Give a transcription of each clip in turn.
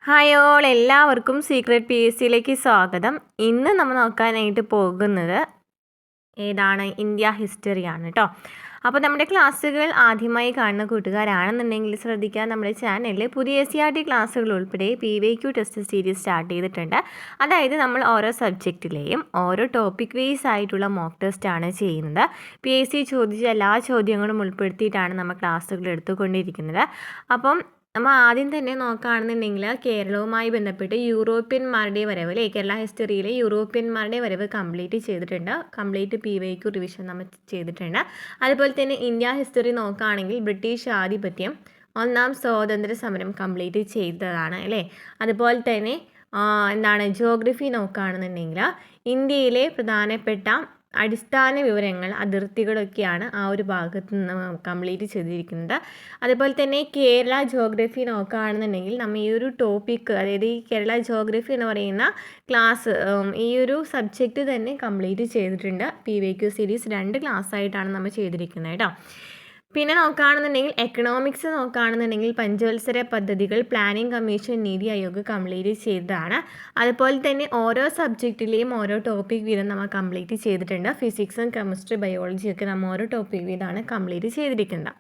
Hi all എല്ലാവർക്കും secret PSCയിലേക്ക് സ്വാഗതം. ഇന്ന് നമ്മൾ നോക്കാനായിട്ട് പോകുന്നത് ഏതാണ്? ഇന്ത്യ ഹിസ്റ്ററിയാണ് കേട്ടോ. അപ്പോൾ നമ്മുടെ ക്ലാസ്സുകൾ ആദ്യമായി കാണുന്ന കൂട്ടുകാരാണെന്നുണ്ടെങ്കിൽ ശ്രദ്ധിക്കുക, നമ്മുടെ ചാനലിൽ പുതിയ SCRT ക്ലാസ്സുകൾ ഉൾപ്പെടെ PYQ ടെസ്റ്റ് സീരീസ് സ്റ്റാർട്ട് ചെയ്തിട്ടുണ്ട്. അതായത് നമ്മൾ ഓരോ സബ്ജക്റ്റിലെയും ഓരോ ടോപ്പിക് വേസ് ആയിട്ടുള്ള മോക്ക് ടെസ്റ്റാണ് ചെയ്യുന്നത്. PSC ചോദിച്ച എല്ലാ ചോദ്യങ്ങളും ഉൾപ്പെടുത്തിയിട്ടാണ് നമ്മൾ ക്ലാസ്സുകൾ എടുത്തുകൊണ്ടിരിക്കുന്നത്. അപ്പം നമ്മൾ ആദ്യം തന്നെ നോക്കുകയാണെന്നുണ്ടെങ്കിൽ കേരളവുമായി ബന്ധപ്പെട്ട് യൂറോപ്യന്മാരുടെ വരവ് അല്ലേ, കേരള ഹിസ്റ്ററിയിലെ യൂറോപ്യന്മാരുടെ വരവ് കംപ്ലീറ്റ് ചെയ്തിട്ടുണ്ട്. കംപ്ലീറ്റ് PYQ റിവിഷൻ നമ്മൾ ചെയ്തിട്ടുണ്ട്. അതുപോലെ തന്നെ ഇന്ത്യ ഹിസ്റ്ററി നോക്കുകയാണെങ്കിൽ ബ്രിട്ടീഷ് ആധിപത്യം, ഒന്നാം സ്വാതന്ത്ര്യ സമരം കംപ്ലീറ്റ് ചെയ്തതാണ് അല്ലേ. അതുപോലെ തന്നെ ജിയോഗ്രഫി നോക്കുകയാണെന്നുണ്ടെങ്കിൽ ഇന്ത്യയിലെ പ്രധാനപ്പെട്ട അടിസ്ഥാന വിവരങ്ങൾ, അതിർത്തികളൊക്കെയാണ് ആ ഒരു ഭാഗത്ത് നിന്ന് കംപ്ലീറ്റ് ചെയ്തിരിക്കുന്നത്. അതുപോലെ തന്നെ കേരള ജിയോഗ്രഫി നോക്കുകയാണെന്നുണ്ടെങ്കിൽ നമ്മൾ ഈ ഒരു ടോപ്പിക്ക്, അതായത് ഈ കേരള ജിയോഗ്രഫി എന്ന് പറയുന്ന ക്ലാസ്, ഈ ഒരു സബ്ജക്റ്റ് തന്നെ കംപ്ലീറ്റ് ചെയ്തിട്ടുണ്ട്. PYQ സീരീസ് 2 ക്ലാസ് ആയിട്ടാണ് നമ്മൾ ചെയ്തിരിക്കുന്നത് കേട്ടോ. പിന്നെ നോക്കുകയാണെന്നുണ്ടെങ്കിൽ എക്കണോമിക്സ് നോക്കുകയാണെന്നുണ്ടെങ്കിൽ പഞ്ചവത്സര പദ്ധതികൾ, planning commission, NITI Aayog complete ചെയ്തതാണ്. അതുപോലെ തന്നെ ഓരോ സബ്ജക്റ്റിലെയും ഓരോ ടോപ്പിക് വീതം നമ്മൾ കംപ്ലീറ്റ് ചെയ്തിട്ടുണ്ട്. ഫിസിക്സും കെമിസ്ട്രി, ബയോളജി ഒക്കെ നമ്മൾ ഓരോ ടോപ്പിക് വീതമാണ് കംപ്ലീറ്റ് ചെയ്തിരിക്കുന്നത്.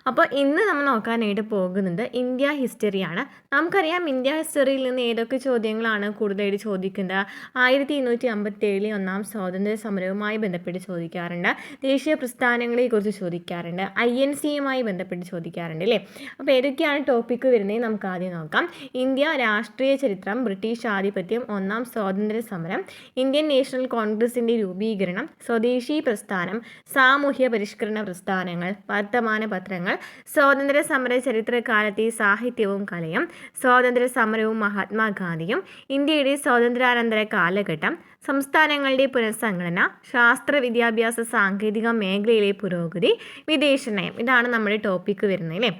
അപ്പോൾ ഇന്ന് നമ്മൾ നോക്കാനായിട്ട് പോകുന്നത് ഇന്ത്യ ഹിസ്റ്ററിയാണ്. നമുക്കറിയാം ഇന്ത്യ ഹിസ്റ്ററിയിൽ നിന്ന് ഏതൊക്കെ ചോദ്യങ്ങളാണ് കൂടുതലായിട്ട് ചോദിക്കുന്നത്. 1257 ഒന്നാം സ്വാതന്ത്ര്യ സമരവുമായി ബന്ധപ്പെട്ട് ചോദിക്കാറുണ്ട്. ദേശീയ പ്രസ്ഥാനങ്ങളെക്കുറിച്ച് ചോദിക്കാറുണ്ട്. INCയുമായി ബന്ധപ്പെട്ട് ചോദിക്കാറുണ്ട് അല്ലേ. അപ്പോൾ ഏതൊക്കെയാണ് ടോപ്പിക്ക് വരുന്നത് നമുക്ക് ആദ്യം നോക്കാം. ഇന്ത്യ, രാഷ്ട്രീയ ചരിത്രം, ബ്രിട്ടീഷ് ആധിപത്യം, ഒന്നാം സ്വാതന്ത്ര്യ സമരം, ഇന്ത്യൻ നാഷണൽ കോൺഗ്രസിൻ്റെ രൂപീകരണം, സ്വദേശി പ്രസ്ഥാനം, സാമൂഹ്യ പരിഷ്കരണ പ്രസ്ഥാനങ്ങൾ, വർത്തമാന പത്രങ്ങൾ, സ്വാതന്ത്ര്യ സമര ചരിത്രകാലത്തെ സാഹിത്യവും കലയും, സ്വാതന്ത്ര്യ സമരവും മഹാത്മാഗാന്ധിയും, ഇന്ത്യയുടെ സ്വാതന്ത്ര്യാനന്തര കാലഘട്ടം, സംസ്ഥാനങ്ങളുടെ പുനഃസംഘടന, ശാസ്ത്ര വിദ്യാഭ്യാസ സാങ്കേതിക മേഖലയിലെ പുരോഗതി, വിദേശ നയം. ഇതാണ് നമ്മുടെ ടോപ്പിക്ക് വരുന്നത് അല്ലേ,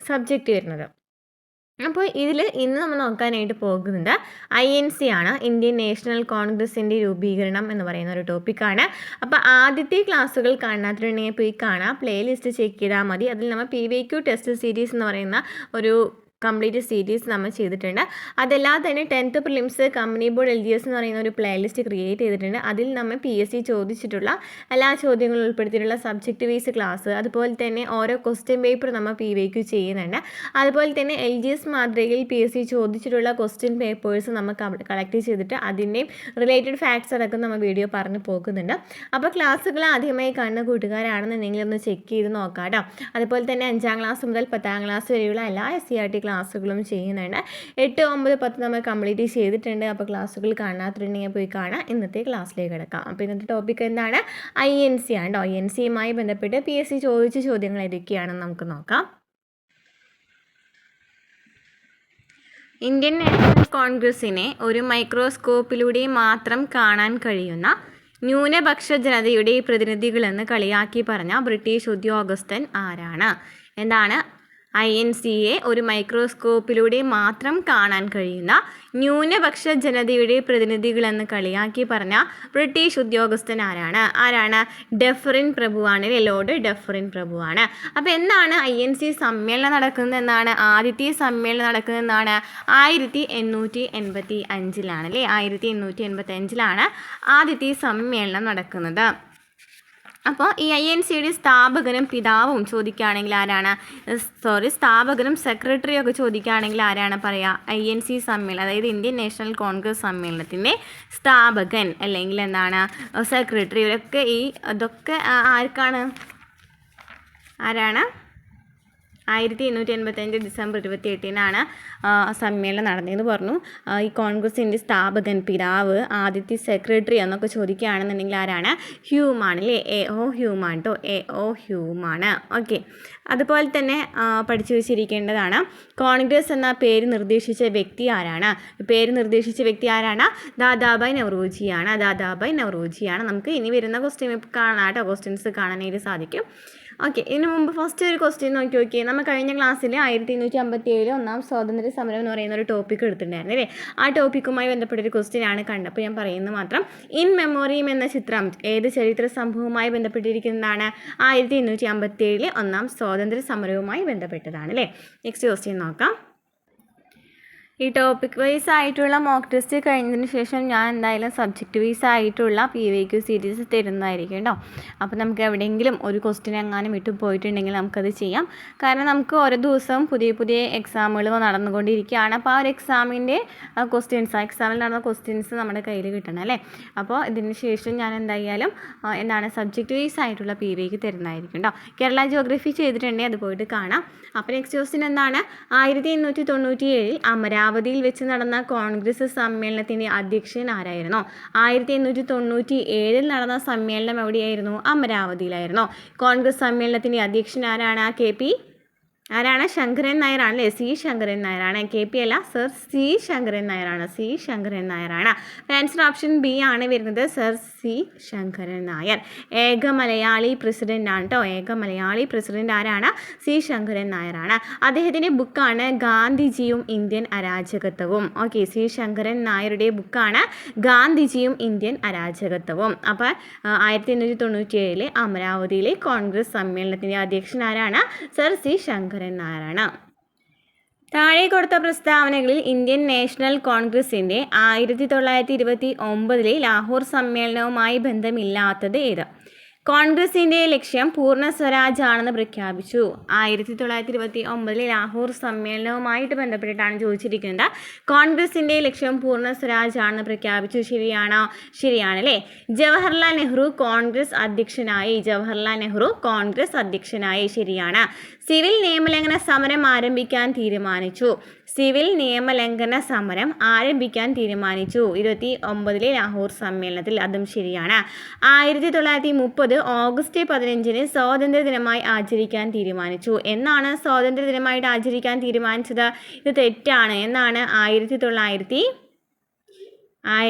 സബ്ജക്റ്റ് വരുന്നത്. അപ്പോൾ ഇതിൽ ഇന്ന് നമ്മൾ നോക്കാനായിട്ട് പോകുന്നത് INC ആണ്, ഇന്ത്യൻ നാഷണൽ കോൺഗ്രസിൻ്റെ രൂപീകരണം എന്ന് പറയുന്ന ഒരു ടോപ്പിക്കാണ്. അപ്പോൾ ആദ്യത്തെ ക്ലാസ്സുകൾ കാണാത്തിട്ടുണ്ടെങ്കിൽ പോയി കാണാം, പ്ലേലിസ്റ്റ് ചെക്ക് ചെയ്താൽ മതി. അതിൽ നമ്മൾ PYQ ടെസ്റ്റ് സീരീസ് എന്ന് പറയുന്ന ഒരു കംപ്ലീറ്റ് സീരീസ് നമ്മൾ ചെയ്തിട്ടുണ്ട്. അതല്ലാതെ തന്നെ 10th prelims, company board, LGS എന്ന് പറയുന്ന ഒരു പ്ലേലിസ്റ്റ് ക്രിയേറ്റ് ചെയ്തിട്ടുണ്ട്. അതിൽ നമ്മൾ PSC ചോദിച്ചിട്ടുള്ള എല്ലാ ചോദ്യങ്ങളും ഉൾപ്പെടുത്തിയിട്ടുള്ള സബ്ജക്റ്റ് വൈസ് ക്ലാസ്, അതുപോലെ തന്നെ ഓരോ ക്വസ്റ്റ്യൻ പേപ്പർ നമ്മൾ PYQ ചെയ്യുന്നുണ്ട്. അതുപോലെ തന്നെ LGS മാതൃകയിൽ PSC ചോദിച്ചിട്ടുള്ള ക്വസ്റ്റ്യൻ പേപ്പേഴ്സ് നമ്മൾ കളക്ട് ചെയ്തിട്ട് അതിൻ്റെയും റിലേറ്റഡ് ഫാക്ട്സ് അടക്കം നമ്മൾ വീഡിയോ പറഞ്ഞു പോകുന്നുണ്ട്. അപ്പോൾ ക്ലാസ്സുകൾ ആദ്യമായി കാണുന്ന കൂട്ടുകാരാണെന്നുണ്ടെങ്കിൽ ഒന്ന് ചെക്ക് ചെയ്ത് നോക്കാം കേട്ടോ. അതുപോലെ തന്നെ 5ാം ക്ലാസ് മുതൽ 10ാം ക്ലാസ് വരെയുള്ള എല്ലാ SCRT ക്ലാസ്സുകളും ചെയ്യുന്നുണ്ട്. 8, 9, 10 നമ്മൾ കംപ്ലീറ്റ് ചെയ്തിട്ടുണ്ട്. അപ്പോൾ ക്ലാസ്സുകൾ കാണാത്തിട്ടുണ്ടെങ്കിൽ പോയി കാണാം. ഇന്നത്തെ ക്ലാസ്സിലേക്ക് കിടക്കാം. അപ്പോൾ ഇന്നത്തെ ടോപ്പിക് എന്താണ്? INC ആണ് കേട്ടോ. INCയുമായി ബന്ധപ്പെട്ട് PSC ചോദിച്ച ചോദ്യങ്ങൾ ഏതൊക്കെയാണെന്ന് നമുക്ക് നോക്കാം. ഇന്ത്യൻ നാഷണൽ കോൺഗ്രസിനെ ഒരു മൈക്രോസ്കോപ്പിലൂടെ മാത്രം കാണാൻ കഴിയുന്ന ന്യൂനപക്ഷ ജനതയുടെ പ്രതിനിധികളെന്ന് കളിയാക്കി പറഞ്ഞ ബ്രിട്ടീഷ് ഉദ്യോഗസ്ഥൻ ആരാണ്? എന്താണ്? INCയെ ഒരു മൈക്രോസ്കോപ്പിലൂടെ മാത്രം കാണാൻ കഴിയുന്ന ന്യൂനപക്ഷ ജനതയുടെ പ്രതിനിധികളെന്ന് കളിയാക്കി പറഞ്ഞ ബ്രിട്ടീഷ് ഉദ്യോഗസ്ഥൻ ആരാണ്? ഡഫറിൻ പ്രഭുവാണ് അല്ലേ, ലോർഡ് ഡഫറിൻ പ്രഭുവാണ്. അപ്പോൾ എന്താണ് INC സമ്മേളനം നടക്കുന്നത് എന്നാണ്? ആദ്യത്തെ സമ്മേളനം നടക്കുന്നത് എന്നാണ്? 1885 അല്ലേ. 1885 ആദ്യത്തെ സമ്മേളനം നടക്കുന്നത്. അപ്പോൾ ഈ INCയുടെ സ്ഥാപകനും പിതാവും ചോദിക്കുകയാണെങ്കിൽ ആരാണ്? സ്ഥാപകനും സെക്രട്ടറിയും ഒക്കെ ചോദിക്കുകയാണെങ്കിൽ ആരാണ് പറയുക? INC സമ്മേളനം, അതായത് ഇന്ത്യൻ നാഷണൽ കോൺഗ്രസ് സമ്മേളനത്തിൻ്റെ സ്ഥാപകൻ അല്ലെങ്കിൽ എന്താണ് സെക്രട്ടറി, ഇവരൊക്കെ ഇതൊക്കെ ആർക്കാണ്? ആരാണ്? 1885 ഡിസംബർ 28 സമ്മേളനം നടന്നതെന്ന് പറഞ്ഞു. ഈ കോൺഗ്രസിൻ്റെ സ്ഥാപകൻ, പിതാവ്, ആദ്യത്തെ സെക്രട്ടറി എന്നൊക്കെ ചോദിക്കുകയാണെന്നുണ്ടെങ്കിൽ ആരാണ്? ഹ്യൂമാണ് അല്ലേ. AO ഹ്യൂമാണ് കേട്ടോ. AO ഹ്യൂമാണ്. ഓക്കെ. അതുപോലെ തന്നെ പഠിച്ചു വെച്ചിരിക്കേണ്ടതാണ്, കോൺഗ്രസ് എന്ന പേര് നിർദ്ദേശിച്ച വ്യക്തി ആരാണ്? ദാദാഭായ് നവറോജിയാണ്. ദാദാഭായ് നവറോജിയാണ്. നമുക്ക് ഇനി വരുന്ന ക്വസ്റ്റ്യൻസ് കാണാനായിട്ട് സാധിക്കും. ഓക്കെ. ഇതിനു മുമ്പ് ഫസ്റ്റ് ഒരു ക്വസ്റ്റ്യൻ നോക്കിയേ. നമ്മൾ കഴിഞ്ഞ ക്ലാസ്സിൽ 1857 ഒന്നാം സ്വാതന്ത്ര്യ സമരം എന്ന് പറയുന്ന ഒരു ടോപ്പിക്ക് എടുത്തിട്ടുണ്ടായിരുന്നു അല്ലേ. ആ ടോപ്പിക്കുമായി ബന്ധപ്പെട്ടൊരു ക്വസ്റ്റ്യൻ ആണ് കണ്ടപ്പോൾ ഞാൻ പറയുന്നത് മാത്രം. ഇൻ മെമ്മോറിയം എന്ന ചിത്രം ഏത് ചരിത്ര സംഭവവുമായി ബന്ധപ്പെട്ടിരിക്കുന്നതാണ്? 1857 ഒന്നാം സ്വാതന്ത്ര്യ സമരവുമായി ബന്ധപ്പെട്ടതാണ് അല്ലേ. നെക്സ്റ്റ് ക്വസ്റ്റ്യൻ നോക്കാം. ഈ ടോപ്പിക് വൈസ് ആയിട്ടുള്ള മോക്ക് ടെസ്റ്റ് കഴിഞ്ഞതിന് ശേഷം ഞാൻ എന്തായാലും സബ്ജക്റ്റ് വൈസ് ആയിട്ടുള്ള PYQ സീരീസ് തരുന്നതായിരിക്കും കേട്ടോ. അപ്പോൾ നമുക്ക് എവിടെയെങ്കിലും ഒരു ക്വസ്റ്റ്യൻ എങ്ങാനും വിട്ടു പോയിട്ടുണ്ടെങ്കിൽ നമുക്കത് ചെയ്യാം. കാരണം നമുക്ക് ഓരോ ദിവസവും പുതിയ പുതിയ എക്സാമുകൾ നടന്നുകൊണ്ടിരിക്കുകയാണ്. അപ്പോൾ ആ ഒരു എക്സാമിൻ്റെ ക്വസ്റ്റ്യൻസ്, ആ എക്സാമിൽ നടന്ന ക്വസ്റ്റ്യൻസ് നമ്മുടെ കയ്യിൽ കിട്ടണം അല്ലേ. അപ്പോൾ ഇതിന് ശേഷം ഞാൻ എന്തായാലും സബ്ജക്റ്റ് വൈസ് ആയിട്ടുള്ള PYQ തരുന്നതായിരിക്കും കേട്ടോ. കേരള ജിയോഗ്രഫി ചെയ്തിട്ടുണ്ടെങ്കിൽ അത് പോയിട്ട് കാണാം. അപ്പോൾ നെക്സ്റ്റ് ക്വസ്റ്റ്യൻ എന്താണ്? 1897 അമരാവതിയിൽ വെച്ച് നടന്ന കോൺഗ്രസ് സമ്മേളനത്തിൻ്റെ അധ്യക്ഷൻ ആരായിരുന്നു? 1897 നടന്ന സമ്മേളനം എവിടെയായിരുന്നു? അമരാവതിയിലായിരുന്നു. കോൺഗ്രസ് സമ്മേളനത്തിൻ്റെ അധ്യക്ഷൻ ആരാണ്? ആരാണ്? ശങ്കരൻ നായരാണ് അല്ലേ? സി ശങ്കരൻ നായരാണ്. KP അല്ല സർ, സി ശങ്കരൻ നായരാണ്. സി ശങ്കരൻ നായരാണ്. ആൻസർ ഓപ്ഷൻ ബി ആണ് വരുന്നത്, സർ സി ശങ്കരൻ നായർ. ഏക മലയാളി പ്രസിഡന്റ് ആണ് കേട്ടോ. ഏക മലയാളി പ്രസിഡന്റ് ആരാണ്? സി ശങ്കരൻ നായരാണ്. അദ്ദേഹത്തിൻ്റെ ബുക്കാണ് ഗാന്ധിജിയും ഇന്ത്യൻ അരാജകത്വവും. ഓക്കെ, സി ശങ്കരൻ നായരുടെ ബുക്കാണ് ഗാന്ധിജിയും ഇന്ത്യൻ അരാജകത്വവും. അപ്പോൾ 1897 അമരാവതിയിലെ കോൺഗ്രസ് സമ്മേളനത്തിൻ്റെ അധ്യക്ഷൻ ആരാണ്? സർ സി ശങ്കരൻ നായരാണ്. താഴെ കൊടുത്ത പ്രസ്താവനകളിൽ ഇന്ത്യൻ നാഷണൽ കോൺഗ്രസിൻ്റെ 1929 ലാഹോർ സമ്മേളനവുമായി ബന്ധമില്ലാത്തത് ഏത്? കോൺഗ്രസിൻ്റെ ലക്ഷ്യം പൂർണ്ണ സ്വരാജ് ആണെന്ന് പ്രഖ്യാപിച്ചു. 1929 ലാഹോർ സമ്മേളനവുമായിട്ട് ബന്ധപ്പെട്ടിട്ടാണ് ചോദിച്ചിരിക്കുന്നത്. കോൺഗ്രസിൻ്റെ ലക്ഷ്യം പൂർണ്ണ സ്വരാജ് ആണെന്ന് പ്രഖ്യാപിച്ചു. ശരിയാണോ? ശരിയാണല്ലേ. ജവഹർലാൽ നെഹ്റു കോൺഗ്രസ് അധ്യക്ഷനായി. ജവഹർലാൽ നെഹ്റു കോൺഗ്രസ് അധ്യക്ഷനായി. ശരിയാണ്. സിവിൽ നിയമലംഘന സമരം ആരംഭിക്കാൻ തീരുമാനിച്ചു. സിവിൽ നിയമലംഘന സമരം ആരംഭിക്കാൻ തീരുമാനിച്ചു 29 ലാഹോർ സമ്മേളനത്തിൽ. അതും ശരിയാണ്. 1930 ഓഗസ്റ്റ് 15 സ്വാതന്ത്ര്യ ദിനമായി ആചരിക്കാൻ തീരുമാനിച്ചു. എന്നാണ് സ്വാതന്ത്ര്യ ദിനമായിട്ട് ആചരിക്കാൻ തീരുമാനിച്ചത്? ഇത് തെറ്റാണ്. എന്നാണ്? 1930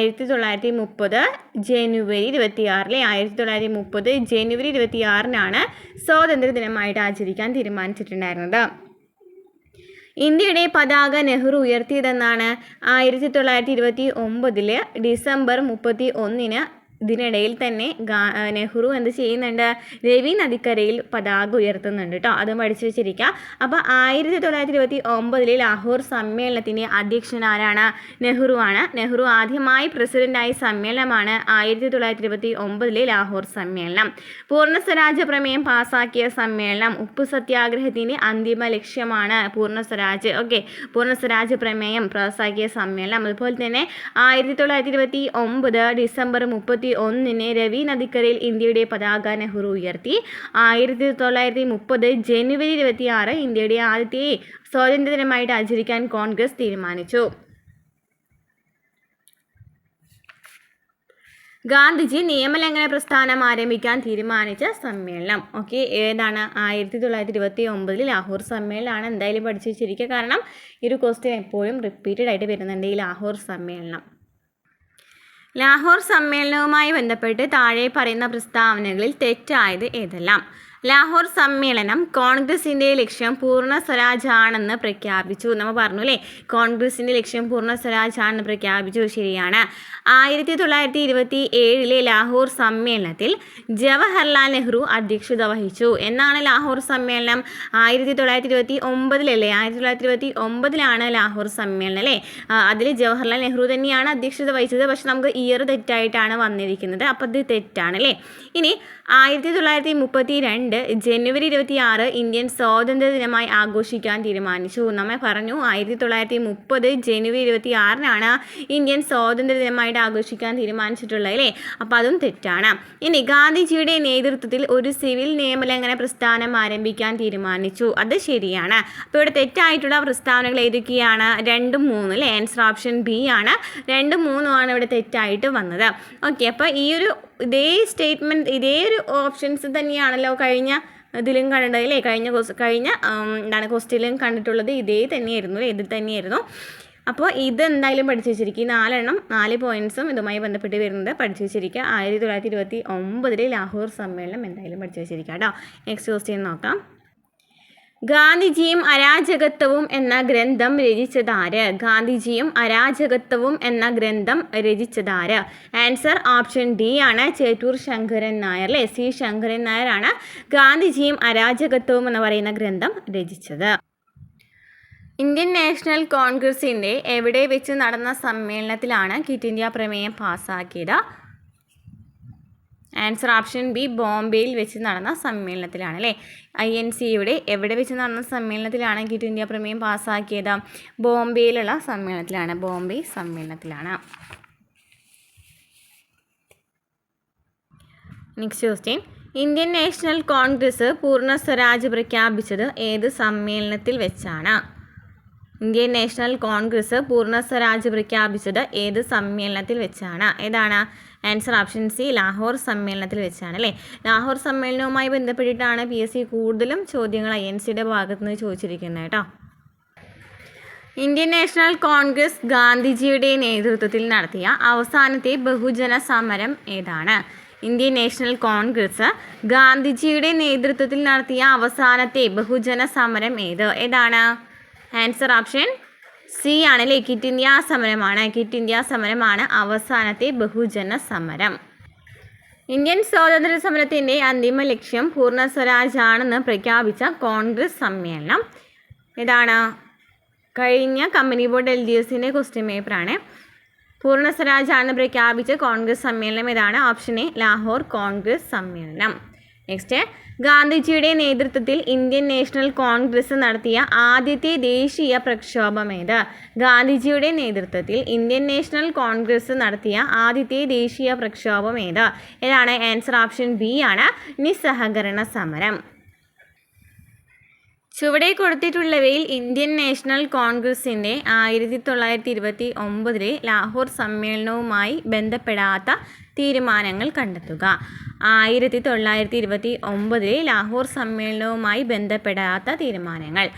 ജനുവരി 26. 1930 ജനുവരി 26 സ്വാതന്ത്ര്യ ദിനമായിട്ട് ആചരിക്കാൻ തീരുമാനിച്ചിട്ടുണ്ടായിരുന്നത്. ഇന്ത്യയുടെ പതാക നെഹ്റു ഉയർത്തിയതെന്നാണ്? 1929 ഡിസംബർ 31 ഇതിനിടയിൽ തന്നെ നെഹ്റു എന്ത് ചെയ്യുന്നുണ്ട്? രവി നദിക്കരയിൽ പതാക ഉയർത്തുന്നുണ്ട് കേട്ടോ. അതും പഠിച്ചു വെച്ചിരിക്കുക. അപ്പോൾ 1929 ലാഹോർ സമ്മേളനത്തിൻ്റെ അധ്യക്ഷൻ ആരാണ്? നെഹ്റു ആണ്. നെഹ്റു ആദ്യമായി പ്രസിഡന്റായ സമ്മേളനമാണ് 1929 ലാഹോർ സമ്മേളനം. പൂർണ്ണ സ്വരാജ് പ്രമേയം പാസാക്കിയ സമ്മേളനം. ഉപ്പു സത്യാഗ്രഹത്തിൻ്റെ അന്തിമ ലക്ഷ്യമാണ് പൂർണ്ണ സ്വരാജ്. ഓക്കെ, പൂർണ്ണ സ്വരാജ് പ്രമേയം പാസാക്കിയ സമ്മേളനം. അതുപോലെ തന്നെ 1929 ഡിസംബർ 31 രവി നദിക്കരയിൽ ഇന്ത്യയുടെ പതാക നെഹ്റു ഉയർത്തി. 1930 ജനുവരി 26 ഇന്ത്യയുടെ ആദ്യത്തെ സ്വാതന്ത്ര്യ ദിനമായിട്ട് ആചരിക്കാൻ കോൺഗ്രസ് തീരുമാനിച്ചു. ഗാന്ധിജി നിയമലംഘന പ്രസ്ഥാനം ആരംഭിക്കാൻ തീരുമാനിച്ച സമ്മേളനം. ഓക്കെ, ഏതാണ്? 1929 ലാഹോർ സമ്മേളനമാണ്. എന്തായാലും പഠിച്ചു വെച്ചിരിക്കുക. കാരണം ഈ ഒരു ക്വസ്റ്റ്യൻ എപ്പോഴും റിപ്പീറ്റഡ് ആയിട്ട് വരുന്നുണ്ട്, ഈ ലാഹോർ സമ്മേളനം. ലാഹോർ സമ്മേളനവുമായി ബന്ധപ്പെട്ട് താഴെ പറയുന്ന പ്രസ്താവനകളിൽ തെറ്റായത് ഏതെല്ലാം? ലാഹോർ സമ്മേളനം കോൺഗ്രസിൻ്റെ ലക്ഷ്യം പൂർണ്ണ സ്വരാജ് ആണെന്ന് പ്രഖ്യാപിച്ചു. നമ്മൾ പറഞ്ഞു അല്ലേ, കോൺഗ്രസിൻ്റെ ലക്ഷ്യം പൂർണ്ണ സ്വരാജ് ആണെന്ന് പ്രഖ്യാപിച്ചു. ശരിയാണ്. 1927 ലാഹോർ സമ്മേളനത്തിൽ ജവഹർലാൽ നെഹ്റു അധ്യക്ഷത വഹിച്ചു. എന്നാണ് ലാഹോർ സമ്മേളനം? 1929 അല്ലേ? 1929 ലാഹോർ സമ്മേളനം അല്ലേ? അതിൽ ജവഹർലാൽ നെഹ്റു തന്നെയാണ് അധ്യക്ഷത വഹിച്ചത്. പക്ഷെ നമുക്ക് ഇയർ തെറ്റായിട്ടാണ് വന്നിരിക്കുന്നത്. അപ്പോൾ ഇത് തെറ്റാണ് അല്ലേ. ഇനി 1932 ജനുവരി 26 ഇന്ത്യൻ സ്വാതന്ത്ര്യ ദിനമായി ആഘോഷിക്കാൻ തീരുമാനിച്ചു. നമ്മൾ പറഞ്ഞു 1930 ജനുവരി 26 ഇന്ത്യൻ സ്വാതന്ത്ര്യ ദിനമായിട്ട് ആഘോഷിക്കാൻ തീരുമാനിച്ചിട്ടുള്ളത് അല്ലേ. അപ്പോൾ അതും തെറ്റാണ്. ഇനി ഗാന്ധിജിയുടെ നേതൃത്വത്തിൽ ഒരു സിവിൽ നിയമലംഘന പ്രസ്ഥാനം ആരംഭിക്കാൻ തീരുമാനിച്ചു. അത് ശരിയാണ്. അപ്പോൾ ഇവിടെ തെറ്റായിട്ടുള്ള പ്രസ്താവനകൾ ഏതൊക്കെയാണ്? 2, 3 അല്ലേ. ആൻസർ ഓപ്ഷൻ ബി ആണ്. 2, 3 ഇവിടെ തെറ്റായിട്ട് വന്നത്. ഓക്കെ, അപ്പോൾ ഈ ഒരു ഇതേ സ്റ്റേറ്റ്മെൻറ്റ്, ഇതേ ഒരു ഓപ്ഷൻസ് തന്നെയാണല്ലോ കഴിഞ്ഞ ഇതിലും കണ്ടത് അല്ലേ. കഴിഞ്ഞ ക്വസ്റ്റ്യനിലും കണ്ടിട്ടുള്ളത് ഇതേ തന്നെയായിരുന്നു അല്ലേ. ഇതിൽ തന്നെയായിരുന്നു. അപ്പോൾ ഇതെന്തായാലും പഠിച്ചു വെച്ചിരിക്കുക. 4 പോയിൻറ്റ്സും ഇതുമായി ബന്ധപ്പെട്ട് വരുന്നത് പഠിച്ചു വെച്ചിരിക്കുക. 1929 ലാഹോർ സമ്മേളനം എന്തായാലും പഠിച്ചു വെച്ചിരിക്കുക കേട്ടോ. നെക്സ്റ്റ് ക്വസ്റ്റ്യൻ നോക്കാം. ഗാന്ധിജിയും അരാജകത്വവും എന്ന ഗ്രന്ഥം രചിച്ചതാര്? ഗാന്ധിജിയും അരാജകത്വവും എന്ന ഗ്രന്ഥം രചിച്ചതാര്? ആൻസർ ഓപ്ഷൻ ഡി ആണ്, ചേറ്റൂർ ശങ്കരൻ നായർ അല്ലേ. സി ശങ്കരൻ നായരാണ് ഗാന്ധിജിയും അരാജകത്വവും എന്ന് പറയുന്ന ഗ്രന്ഥം രചിച്ചത്. ഇന്ത്യൻ നാഷണൽ കോൺഗ്രസിൻ്റെ എവിടെ വെച്ച് നടന്ന സമ്മേളനത്തിലാണ് ക്വിറ്റ് ഇന്ത്യ പ്രമേയം പാസ്സാക്കിയത്? ആൻസർ ഓപ്ഷൻ ബി, ബോംബെയിൽ വെച്ച് നടന്ന സമ്മേളനത്തിലാണ് അല്ലേ. INCയുടെ എവിടെ വെച്ച് നടന്ന സമ്മേളനത്തിലാണ് ക്വിറ്റ് ഇന്ത്യ പ്രമേയം പാസ്സാക്കിയത്? ബോംബെയിലുള്ള സമ്മേളനത്തിലാണ്, ബോംബെ സമ്മേളനത്തിലാണ്. Next question, Indian national Congress പൂർണ്ണ സ്വരാജ് പ്രഖ്യാപിച്ചത് ഏത് സമ്മേളനത്തിൽ വെച്ചാണ്? ഇന്ത്യൻ നാഷണൽ കോൺഗ്രസ് പൂർണ്ണ സ്വരാജ് പ്രഖ്യാപിച്ചത് ഏത് സമ്മേളനത്തിൽ വെച്ചാണ്? ഏതാണ്? ആൻസർ ഓപ്ഷൻ സി, ലാഹോർ സമ്മേളനത്തിൽ വെച്ചാണ് അല്ലേ. ലാഹോർ സമ്മേളനവുമായി ബന്ധപ്പെട്ടിട്ടാണ് PSC കൂടുതലും ചോദ്യങ്ങൾ INCയുടെ ഭാഗത്ത് നിന്ന് ചോദിച്ചിരിക്കുന്നത് കേട്ടോ. ഇന്ത്യൻ നാഷണൽ കോൺഗ്രസ് ഗാന്ധിജിയുടെ നേതൃത്വത്തിൽ നടത്തിയ അവസാനത്തെ ബഹുജന സമരം ഏതാണ്? ഇന്ത്യൻ നാഷണൽ കോൺഗ്രസ് ഗാന്ധിജിയുടെ നേതൃത്വത്തിൽ നടത്തിയ അവസാനത്തെ ബഹുജന സമരം ഏതാണ്? ആൻസർ ഓപ്ഷൻ സി ആണ് അല്ലേ, ക്വിറ്റ് ഇന്ത്യ സമരമാണ്. ക്വിറ്റ് ഇന്ത്യ സമരമാണ് അവസാനത്തെ ബഹുജന സമരം. ഇന്ത്യൻ സ്വാതന്ത്ര്യ സമരത്തിൻ്റെ അന്തിമ ലക്ഷ്യം പൂർണ്ണ സ്വരാജ് ആണെന്ന് പ്രഖ്യാപിച്ച കോൺഗ്രസ് സമ്മേളനം ഏതാണ്? കഴിഞ്ഞ കമ്പനി ബോർഡ് LGSൻ്റെ ക്വസ്റ്റ്യൻ പേപ്പറാണ്. പൂർണ്ണ സ്വരാജ് ആണെന്ന് പ്രഖ്യാപിച്ച കോൺഗ്രസ് സമ്മേളനം ഏതാണ്? ഓപ്ഷൻ എ, ലാഹോർ കോൺഗ്രസ് സമ്മേളനം. നെക്സ്റ്റ്, ഗാന്ധിജിയുടെ നേതൃത്വത്തിൽ ഇന്ത്യൻ നാഷണൽ കോൺഗ്രസ് നടത്തിയ ആദ്യത്തെ ദേശീയ പ്രക്ഷോഭം ഏത്? ഗാന്ധിജിയുടെ നേതൃത്വത്തിൽ ഇന്ത്യൻ നാഷണൽ കോൺഗ്രസ് നടത്തിയ ആദ്യത്തെ ദേശീയ പ്രക്ഷോഭം ഏതാണ്? ആൻസർ ഓപ്ഷൻ ബി ആണ്, നിസ്സഹകരണ സമരം. ചുവടെ കൊടുത്തിട്ടുള്ളവയിൽ ഇന്ത്യൻ നാഷണൽ കോൺഗ്രസിൻ്റെ 1929 ലാഹോർ സമ്മേളനവുമായി ബന്ധപ്പെടാത്ത തീരുമാനങ്ങൾ കണ്ടെത്തുക. 1929 ലാഹോർ സമ്മേളനവുമായി ബന്ധപ്പെടാത്ത തീരുമാനങ്ങൾ.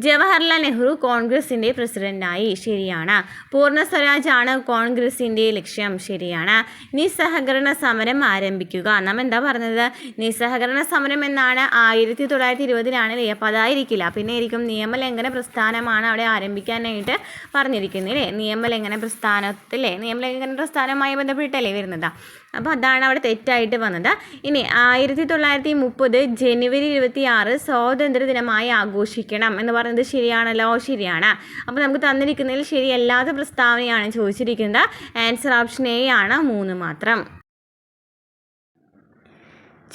ജവഹർലാൽ നെഹ്റു കോൺഗ്രസിൻ്റെ പ്രസിഡന്റായി, ശരിയാണ്. പൂർണ്ണ സ്വരാജ് ആണ് കോൺഗ്രസിൻ്റെ ലക്ഷ്യം, ശരിയാണ്. നിസ്സഹകരണ സമരം ആരംഭിക്കുക, നമ്മൾ എന്താ പറഞ്ഞത്? നിസ്സഹകരണ സമരം എന്നാണ് 1920 അല്ലേ. അപ്പോൾ അതായിരിക്കില്ല, പിന്നെ ആയിരിക്കും നിയമലംഘന പ്രസ്ഥാനമാണ് അവിടെ ആരംഭിക്കാനായിട്ട് പറഞ്ഞിരിക്കുന്നത് അല്ലേ. നിയമലംഘന പ്രസ്ഥാനത്തില്ലേ, നിയമലംഘന പ്രസ്ഥാനവുമായി ബന്ധപ്പെട്ടിട്ടല്ലേ വരുന്നത്. അപ്പോൾ അതാണ് അവിടെ തെറ്റായിട്ട് വന്നത്. ഇനി 1930 ജനുവരി 26 സ്വാതന്ത്ര്യ ദിനമായി ആഘോഷിക്കണം എന്ന് പറയുന്നത് ശരിയാണല്ലോ, ശരിയാണ്. അപ്പോൾ നമുക്ക് തന്നിരിക്കുന്നതിൽ ശരിയല്ലാത്ത പ്രസ്താവനയാണ് ചോദിച്ചിരിക്കുന്നത്. ആൻസർ ഓപ്ഷൻ എ ആണ്, 3 മാത്രം.